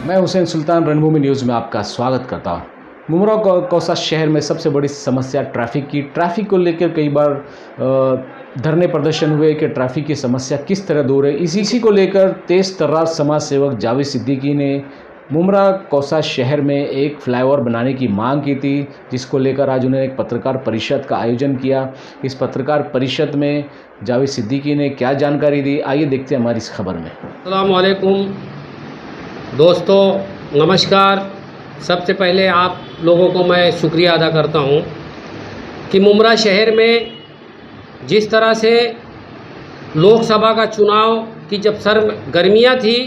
मैं हुसैन सुल्तान रणभूमि न्यूज़ में आपका स्वागत करता हूँ। मुमरा कौसा शहर में सबसे बड़ी समस्या ट्रैफ़िक को लेकर कई बार धरने प्रदर्शन हुए कि ट्रैफ़िक की समस्या किस तरह दूर है। इसी को लेकर तेज़ तर्रार समाज सेवक जावेद सिद्दीकी ने मुमरा कौसा शहर में एक फ्लाईओवर बनाने की मांग की थी, जिसको लेकर आज उन्होंने एक पत्रकार परिषद का आयोजन किया। इस पत्रकार परिषद में जावेद सिद्दीकी ने क्या जानकारी दी, आइए देखते हैं हमारी इस खबर में। अस्सलाम वालेकुम दोस्तों, नमस्कार। सबसे पहले आप लोगों को मैं शुक्रिया अदा करता हूँ कि मुमरा शहर में जिस तरह से लोकसभा का चुनाव की जब गर्मियाँ थी,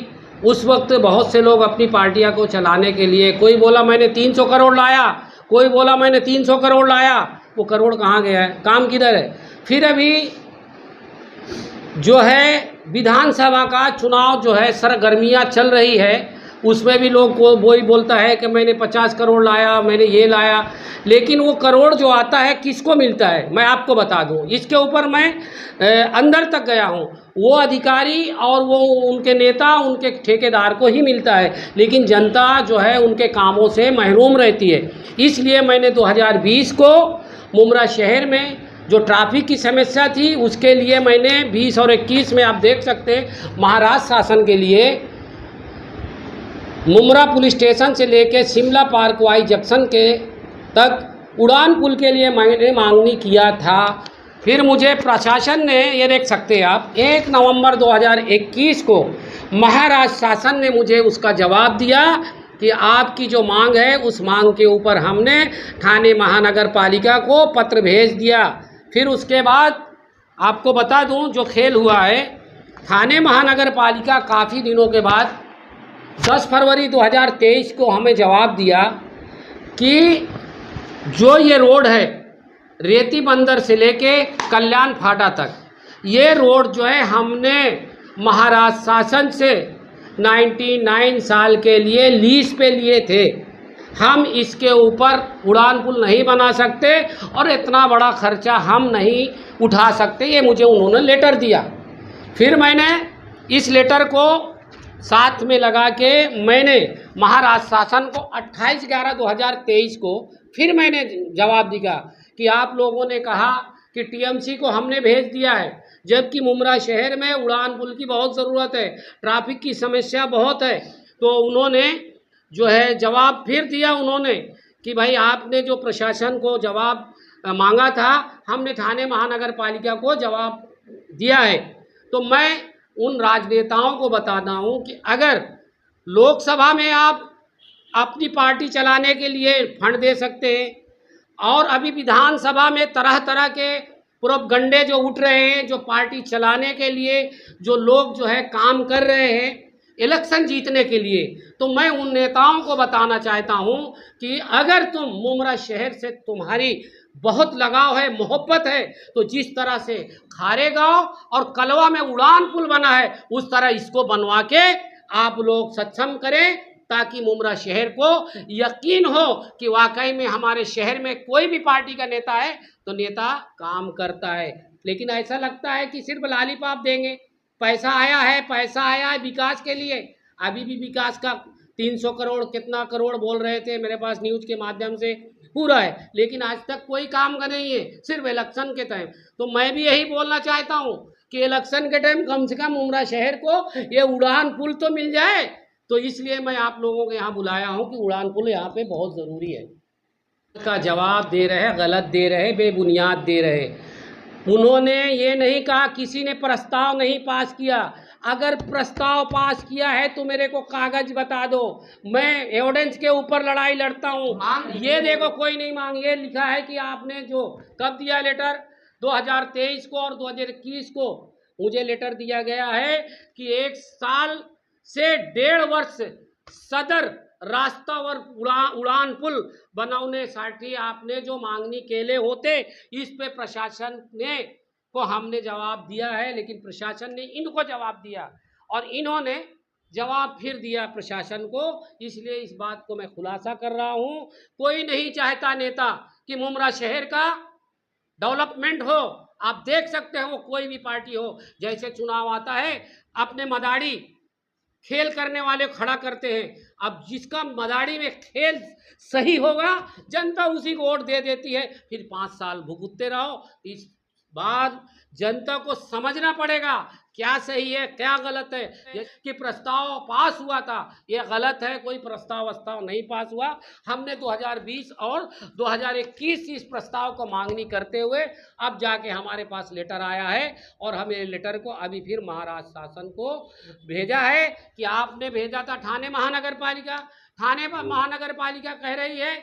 उस वक्त बहुत से लोग अपनी पार्टियां को चलाने के लिए, कोई बोला मैंने 300 करोड़ लाया, कोई बोला मैंने 300 करोड़ लाया। वो करोड़ कहाँ गया है, काम किधर है? फिर अभी जो है विधानसभा का चुनाव जो है सरगर्मियाँ चल रही है, उसमें भी लोग को वही बोलता है कि मैंने 50 करोड़ लाया, मैंने ये लाया। लेकिन वो करोड़ जो आता है किसको मिलता है, मैं आपको बता दूं। इसके ऊपर मैं अंदर तक गया हूं। वो अधिकारी और वो उनके नेता, उनके ठेकेदार को ही मिलता है, लेकिन जनता जो है उनके कामों से महरूम रहती है। इसलिए मैंने 2020 को मुमरा शहर में जो ट्रैफिक की समस्या थी, उसके लिए मैंने 20 और 21 में आप देख सकते हैं महाराष्ट्र शासन के लिए मुमरा पुलिस स्टेशन से लेकर शिमला पार्क वाई जंक्शन के तक उड़ान पुल के लिए मैंने मांगनी किया था। फिर मुझे प्रशासन ने, ये देख सकते हैं आप, 1 नवंबर 2021 को महाराष्ट्र शासन ने मुझे उसका जवाब दिया कि आपकी जो मांग है उस मांग के ऊपर हमने ठाणे महानगर पालिका को पत्र भेज दिया। फिर उसके बाद आपको बता दूं जो खेल हुआ है, ठाणे महानगर पालिका काफ़ी दिनों के बाद 10 फरवरी 2023 को हमें जवाब दिया कि जो ये रोड है रेती बंदर से लेके कल्याण फाटा तक, ये रोड जो है हमने महाराष्ट्र शासन से 99 साल के लिए लीज पे लिए थे। हम इसके ऊपर उड़ान पुल नहीं बना सकते और इतना बड़ा खर्चा हम नहीं उठा सकते, ये मुझे उन्होंने लेटर दिया। फिर मैंने इस लेटर को साथ में लगा के मैंने महाराष्ट्र शासन को 28/11/2023 को फिर मैंने जवाब दिया कि आप लोगों ने कहा कि टीएमसी को हमने भेज दिया है, जबकि मुमरा शहर में उड़ान पुल की बहुत ज़रूरत है, ट्रैफिक की समस्या बहुत है। तो उन्होंने जो है जवाब फिर दिया उन्होंने कि भाई आपने जो प्रशासन को जवाब मांगा था, हमने ठाणे महानगर पालिका को जवाब दिया है। तो मैं उन राजनेताओं को बताता हूं कि अगर लोकसभा में आप अपनी पार्टी चलाने के लिए फंड दे सकते हैं, और अभी विधानसभा में तरह तरह के प्रोपगंडे जो उठ रहे हैं, जो पार्टी चलाने के लिए जो लोग जो है काम कर रहे हैं इलेक्शन जीतने के लिए, तो मैं उन नेताओं को बताना चाहता हूं कि अगर तुम मुमरा शहर से तुम्हारी बहुत लगाव है, मोहब्बत है, तो जिस तरह से खारेगांव और कलवा में उड़ान पुल बना है, उस तरह इसको बनवा के आप लोग सक्षम करें, ताकि मुमरा शहर को यकीन हो कि वाकई में हमारे शहर में कोई भी पार्टी का नेता है तो नेता काम करता है। लेकिन ऐसा लगता है कि सिर्फ लालीपाप देंगे, पैसा आया है विकास के लिए। अभी भी विकास का 300 करोड़ कितना करोड़ बोल रहे थे, मेरे पास न्यूज़ के माध्यम से पूरा है, लेकिन आज तक कोई काम का नहीं है, सिर्फ इलेक्शन के टाइम। तो मैं भी यही बोलना चाहता हूँ कि इलेक्शन के टाइम कम से कम मुमरा शहर को ये उड़ान पुल तो मिल जाए। तो इसलिए मैं आप लोगों को यहाँ बुलाया हूँ कि उड़ान पुल यहाँ पे बहुत ज़रूरी है। का जवाब दे रहे, गलत दे रहे, बेबुनियाद दे रहे। उन्होंने ये नहीं कहा, किसी ने प्रस्ताव नहीं पास किया। अगर प्रस्ताव पास किया है तो मेरे को कागज बता दो, मैं एविडेंस के ऊपर लड़ाई लड़ता हूँ। ये देखो कोई नहीं मांग, ये लिखा है कि आपने जो कब दिया लेटर, 2023 को और 2021 को मुझे लेटर दिया गया है कि 1 साल से 1.5 वर्ष सदर रास्तावर उड़ान पुल बनवण्यासाठी आपने जो मागणी केले होते, इस पे प्रशासन ने को हमने जवाब दिया है। लेकिन प्रशासन ने इनको जवाब दिया और इन्होंने जवाब फिर दिया प्रशासन को। इसलिए इस बात को मैं खुलासा कर रहा हूं, कोई नहीं चाहता नेता कि मुमरा शहर का डेवलपमेंट हो। आप देख सकते हो, कोई भी पार्टी हो, जैसे चुनाव आता है अपने मदारी खेल करने वाले खड़ा करते हैं, अब जिसका मदारी में खेल सही होगा जनता उसी को वोट दे देती है, फिर 5 साल भुगतते रहो। इस बाद जनता को समझना पड़ेगा क्या सही है क्या गलत है। ये कि प्रस्ताव पास हुआ था ये गलत है, कोई प्रस्ताव नहीं पास हुआ। हमने 2020 और 2021 इस प्रस्ताव को मांगनी करते हुए अब जाके हमारे पास लेटर आया है और हम ये लेटर को अभी फिर महाराष्ट्र शासन को भेजा है कि आपने भेजा था ठाणे महानगर पालिका कह रही है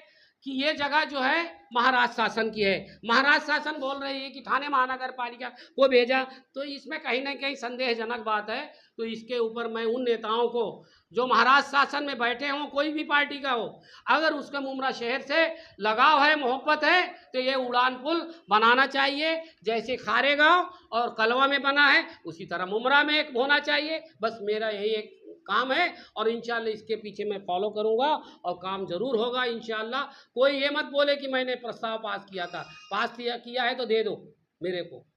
कि ये जगह जो है महाराष्ट्र शासन की है। महाराष्ट्र शासन बोल रही है कि ठाणे महानगर पालिका को भेजा, तो इसमें कहीं ना कहीं संदेहजनक बात है। तो इसके ऊपर मैं उन नेताओं को जो महाराष्ट्र शासन में बैठे हों, कोई भी पार्टी का हो, अगर उसके मुमरा शहर से लगाव है मोहब्बत है तो ये उड़ान पुल बनाना चाहिए। जैसे खारेगांव और कलवा में बना है उसी तरह मुमरा में एक होना चाहिए। बस मेरा यही एक काम है और इंशाल्लाह इसके पीछे मैं फॉलो करूंगा और काम जरूर होगा इंशाल्लाह। कोई ये मत बोले कि मैंने प्रस्ताव पास किया था, पास किया है तो दे दो मेरे को।